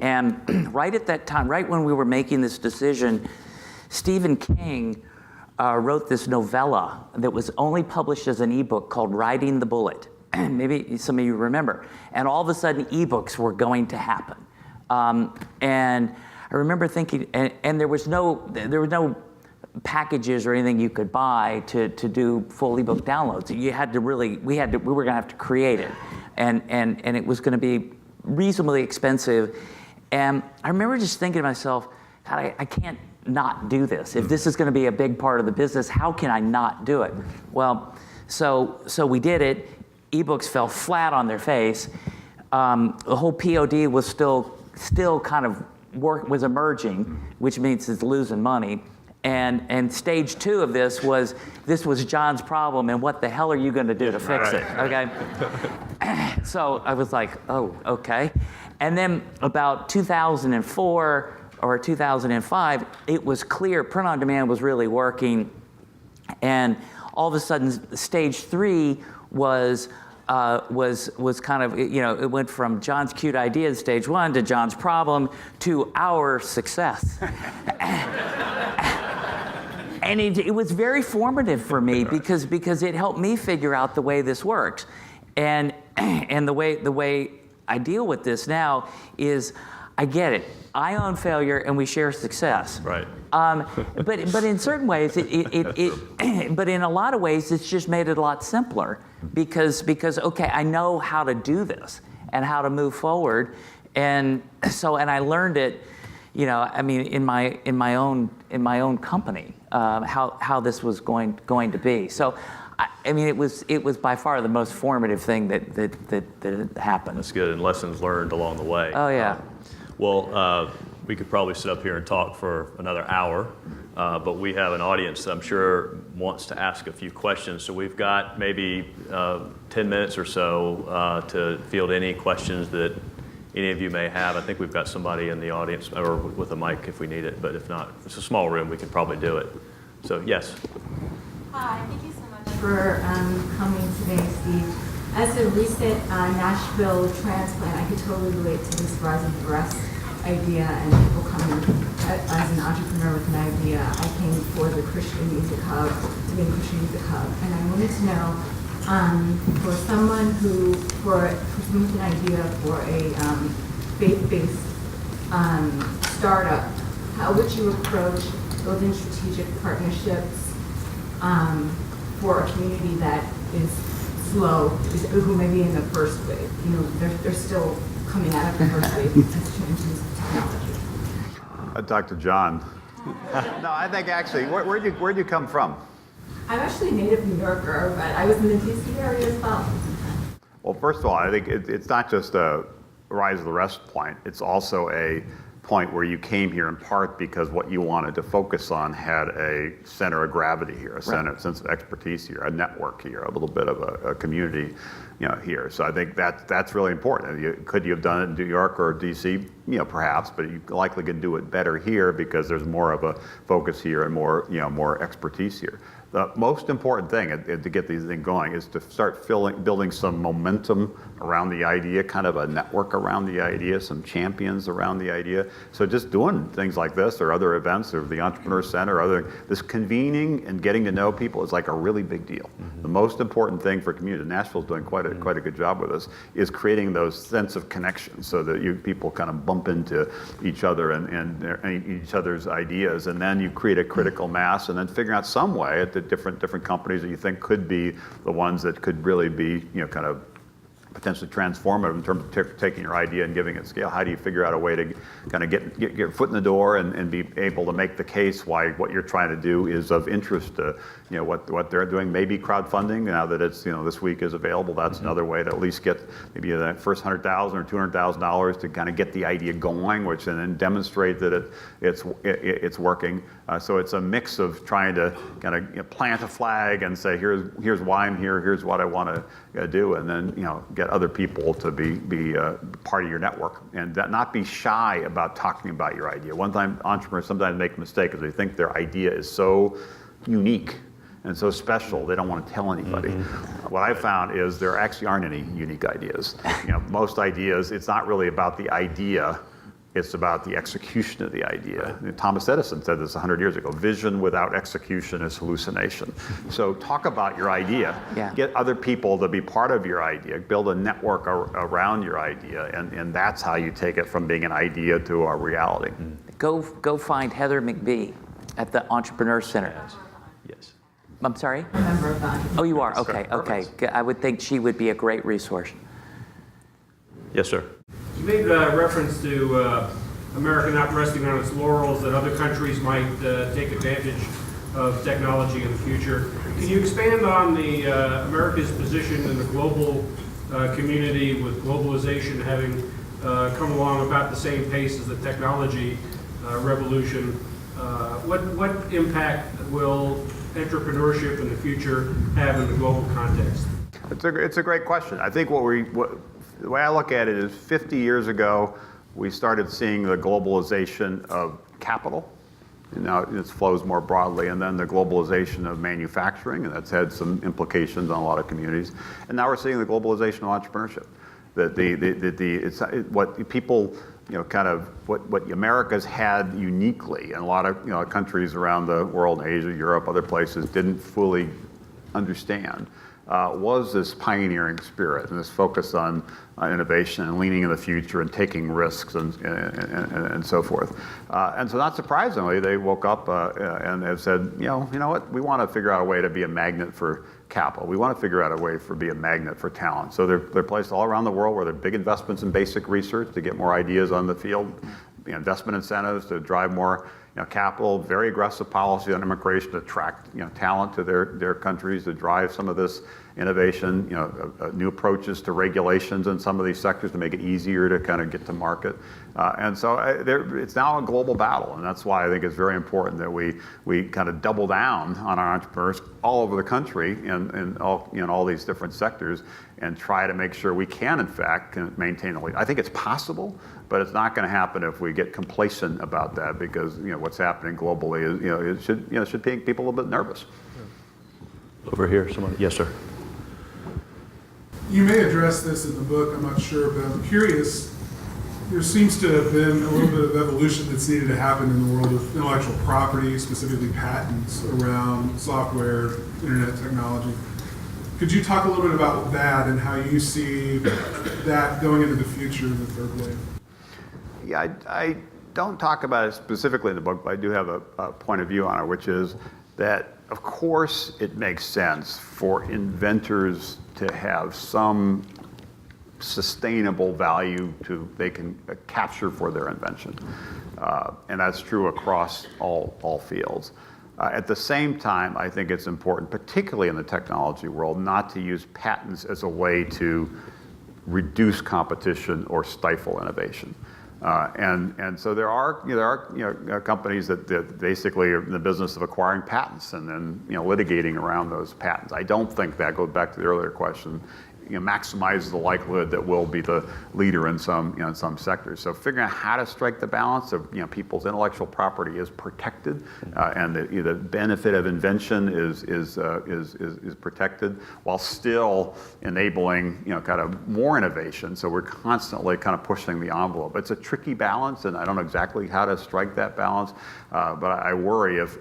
And right at that time, right when we were making this decision, Stephen King wrote this novella that was only published as an ebook called Riding the Bullet. Maybe some of you remember. And all of a sudden, ebooks were going to happen. And I remember thinking, and there was no packages or anything you could buy to do full ebook downloads. You had to really, we were gonna have to create it. And it was gonna be reasonably expensive. And I remember just thinking to myself, God, I can't not do this. If this is gonna be a big part of the business, how can I not do it? Well, so we did it. Ebooks fell flat on their face. The whole POD was still kind of was emerging, which means it's losing money. And stage two of this was John's problem, and what the hell are you going to do to fix it? Okay. So I was like, oh, okay. And then about 2004 or 2005, it was clear print on demand was really working, and all of a sudden, stage three was kind of, it went from John's cute idea in stage one to John's problem to our success. And it was very formative for me because it helped me figure out the way this works. And the way I deal with this now is I get it. I own failure and we share success. Right. But in certain ways, but in a lot of ways, it's just made it a lot simpler because okay, I know how to do this and how to move forward, and I learned it, in my own company, how this was going to be. So, it was by far the most formative thing that happened. That's good, and lessons learned along the way. Oh yeah. Well, we could probably sit up here and talk for another hour, but we have an audience that I'm sure wants to ask a few questions. So we've got maybe 10 minutes or so to field any questions that any of you may have. I think we've got somebody in the audience or with a mic if we need it, but if not, it's a small room, we could probably do it. So yes. Hi, thank you so much for coming today, Steve. As a recent Nashville transplant, I could totally relate to this rise of breast idea and people coming as an entrepreneur with an idea. I came for the Christian Music Hub, the Main Christian Music Hub, and I wanted to know for someone with an idea for a faith-based startup, how would you approach building strategic partnerships for a community that is slow, who may be in the first wave? You know, they're still coming out of the first wave as changes technology. Dr. John. No, I think actually, where'd you come from? I'm actually a native New Yorker, but I was in the DC area as well. Well, first of all, I think it's not just a rise of the rest point. It's also a point where you came here in part because what you wanted to focus on had a center of gravity here, a sense of expertise here, a network here, a little bit of a community, here. So I think that's really important. Could you have done it in New York or DC? Perhaps, but you likely could do it better here because there's more of a focus here and more expertise here. The most important thing to get these things going is to start building some momentum around the idea, kind of a network around the idea, some champions around the idea. So just doing things like this or other events or the Entrepreneur Center, this convening and getting to know people is like a really big deal. Mm-hmm. The most important thing for community, Nashville's doing quite a good job with this, is creating those sense of connection so that people kind of bump into each other and each other's ideas, and then you create a critical mass, and then figuring out some way at the different companies that you think could be the ones that could really be, kind of potentially transformative in terms of taking your idea and giving it scale. How do you figure out a way to kind of get your foot in the door and be able to make the case why what you're trying to do is of interest to, what they're doing. Maybe crowdfunding, now that it's, this week is available, that's another way to at least get maybe that first $100,000 or $200,000 to kind of get the idea going, which and then demonstrate that it's working. So it's a mix of trying to kind of plant a flag and say, here's why I'm here, here's what I want to do, and then get other people to be part of your network and not be shy about talking about your idea. One time entrepreneurs sometimes make a mistake because they think their idea is so unique and so special they don't want to tell anybody. Mm-hmm. What I found is there actually aren't any unique ideas. Most ideas, it's not really about the idea. It's about the execution of the idea. Thomas Edison said this 100 years ago, vision without execution is hallucination. So talk about your idea, get other people to be part of your idea, build a network around your idea, and that's how you take it from being an idea to a reality. Go find Heather McBee at the Entrepreneur Center. Yes. I'm sorry? I'm a member of that. Oh, you are? Okay, Perfect. okay. I would think she would be a great resource. Yes, sir. You made reference to America not resting on its laurels, that other countries might take advantage of technology in the future. Can you expand on the America's position in the global community with globalization having come along about the same pace as the technology revolution? What impact will entrepreneurship in the future have in the global context? It's a great question. I think the way I look at it is 50 years ago, we started seeing the globalization of capital. And now it flows more broadly. And then the globalization of manufacturing, and that's had some implications on a lot of communities. And now we're seeing the globalization of entrepreneurship. What people, what America's had uniquely, and a lot of countries around the world, Asia, Europe, other places, didn't fully understand. Was this pioneering spirit and this focus on innovation and leaning in the future and taking risks and so forth. And so not surprisingly, they woke up and have said, you know what, we want to figure out a way to be a magnet for capital. We want to figure out a way to be a magnet for talent. So they're placed all around the world where there are big investments in basic research to get more ideas on the field, investment incentives to drive more capital, very aggressive policy on immigration to attract talent to their countries to drive some of this innovation, new approaches to regulations in some of these sectors to make it easier to kind of get to market. And so it's now a global battle, and that's why I think it's very important that we kind of double down on our entrepreneurs all over the country in all these different sectors, and try to make sure we can, in fact, maintain the lead. I think it's possible, but it's not going to happen if we get complacent about that, because what's happening globally is it should make people a little bit nervous. Over here, someone. Yes, sir. You may address this in the book, I'm not sure, but I'm curious. There seems to have been a little bit of evolution that's needed to happen in the world of intellectual property, specifically patents around software, internet technology. Could you talk a little bit about that and how you see that going into the future in the third wave? Yeah, I don't talk about it specifically in the book, but I do have a point of view on it, which is that, of course, it makes sense for inventors to have some sustainable value they can capture for their invention. And that's true across all fields. At the same time, I think it's important, particularly in the technology world, not to use patents as a way to reduce competition or stifle innovation. And so there are companies that basically are in the business of acquiring patents and then litigating around those patents. I don't think that goes back to the earlier question. Maximizes the likelihood that we'll be the leader in some sectors. So figuring out how to strike the balance of people's intellectual property is protected, and the benefit of invention is protected, while still enabling kind of more innovation. So we're constantly kind of pushing the envelope. It's a tricky balance, and I don't know exactly how to strike that balance. But I worry if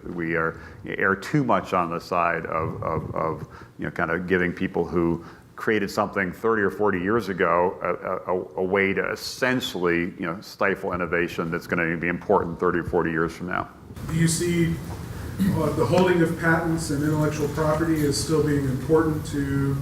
we err too much on the side of kind of giving people who created something 30 or 40 years ago a way to essentially stifle innovation that's going to be important 30 or 40 years from now. Do you see the holding of patents and intellectual property as still being important to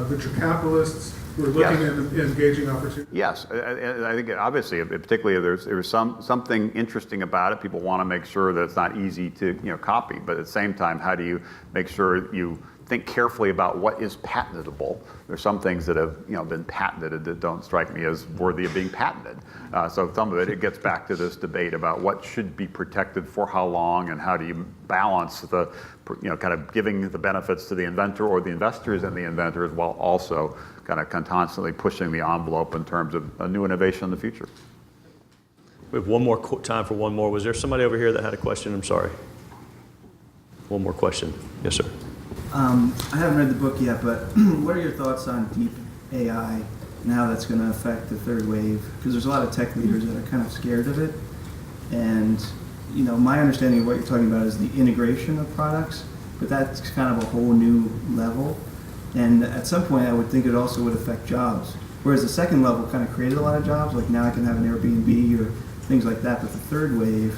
venture capitalists who are looking at engaging opportunities? Yes, and I think obviously, particularly there's something interesting about it. People want to make sure that it's not easy to copy, but at the same time, how do you make sure you think carefully about what is patentable? There's some things that have been patented that don't strike me as worthy of being patented. So some of it gets back to this debate about what should be protected for how long, and how do you balance the kind of giving the benefits to the inventor or the investors and the inventors, while also kind of constantly pushing the envelope in terms of a new innovation in the future. We have one more time for one more. Was there somebody over here that had a question? I'm sorry. One more question. Yes, sir. I haven't read the book yet, but what are your thoughts on deep AI and how that's going to affect the third wave? Because there's a lot of tech leaders that are kind of scared of it. And, my understanding of what you're talking about is the integration of products, but that's kind of a whole new level. And at some point, I would think it also would affect jobs. Whereas the second level kind of created a lot of jobs, like now I can have an Airbnb or things like that. But the third wave,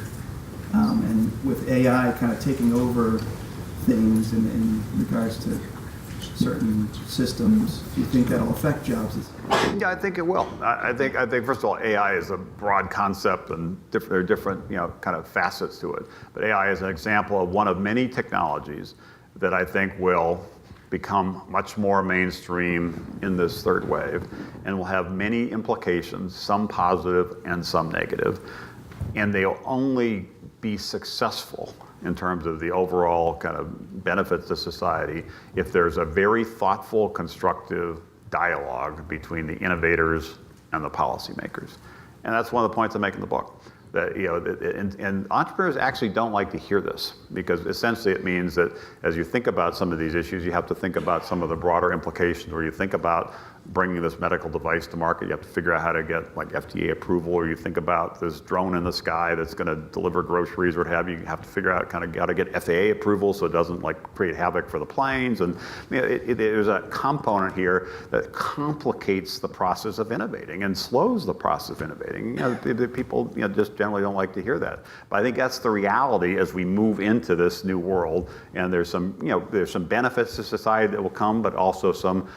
and with AI kind of taking over things in regards to certain systems, do you think that'll affect jobs? Yeah, I think it will. I think first of all, AI is a broad concept, and there are different kind of facets to it. But AI is an example of one of many technologies that I think will become much more mainstream in this third wave, and will have many implications, some positive and some negative. And they'll only be successful in terms of the overall kind of benefits to society if there's a very thoughtful, constructive dialogue between the innovators and the policymakers. And that's one of the points I make in the book. That, and entrepreneurs actually don't like to hear this, because essentially it means that as you think about some of these issues, you have to think about some of the broader implications. Where you think about bringing this medical device to market, you have to figure out how to get like FDA approval, or you think about this drone in the sky that's going to deliver groceries or what have you. You have to figure out kind of how to get FAA approval so it doesn't like create havoc for the planes. And there's a component here that complicates the process of innovating and slows the process of innovating. People just generally don't like to hear that. But I think that's the reality as we move into this new world. And there's some benefits to society that will come, but also some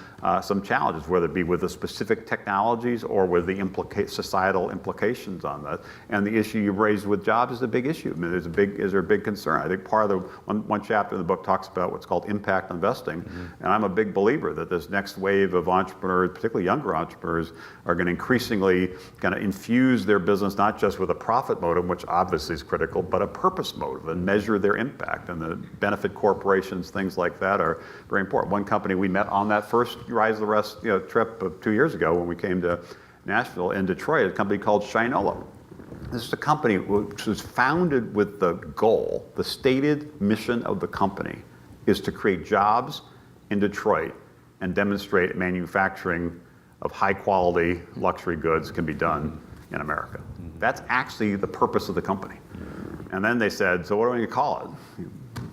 challenges, whether whether it be with the specific technologies or with the societal implications on that. And the issue you raised with jobs is a big issue. I mean, is there a big concern? I think part of the one chapter in the book talks about what's called impact investing, and I'm a big believer that this next wave of entrepreneurs, particularly younger entrepreneurs, are going to increasingly kind of infuse their business not just with a profit motive, which obviously is critical, but a purpose motive, and measure their impact. And the benefit corporations, things like that, are very important. One company we met on that first Rise of the Rest trip of 2 years ago when we came to Nashville in Detroit, a company called Shinola. This is a company which was founded with the goal, the stated mission of the company is to create jobs in Detroit and demonstrate manufacturing of high quality luxury goods can be done in America. That's actually the purpose of the company. And then they said, so what are we going to call it?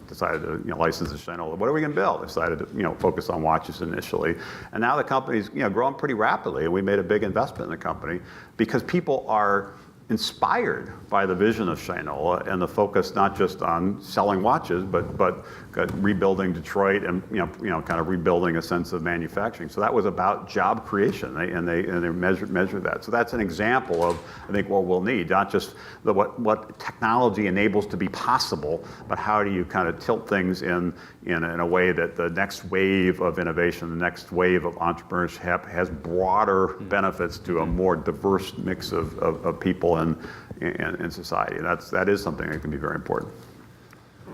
Decided to license the Shinola. What are we going to build? Decided to focus on watches initially. And now the company's growing pretty rapidly. We made a big investment in the company because people are inspired by the vision of Shinola and the focus not just on selling watches, but rebuilding Detroit and kind of rebuilding a sense of manufacturing. So that was about job creation, and they measure that. So that's an example of, I think, what we'll need, not just what technology enables to be possible, but how do you kind of tilt things in a way that the next wave of innovation, the next wave of entrepreneurship has broader benefits to a more diverse mix of people in society. And that is something that can be very important.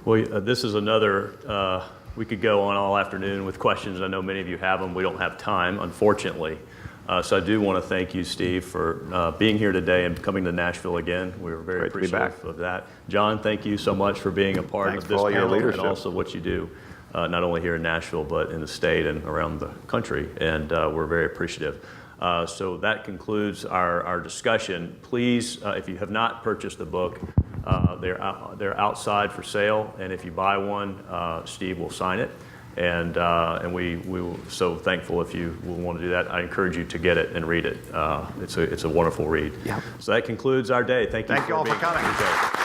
Well, this is another, we could go on all afternoon with questions. I know many of you have them. We don't have time, unfortunately. So I do want to thank you, Steve, for being here today and coming to Nashville again. We were very appreciative of that. John, thank you so much for being a part of this panel and also what you do, not only here in Nashville, but in the state and around the country. And we're very appreciative. So that concludes our discussion. Please, if you have not purchased the book, they're outside for sale, and if you buy one, Steve will sign it, and we will so thankful if you will want to do that. I encourage you to get it and read it. It's a wonderful read. Yep. So that concludes our day. Thank you all for coming.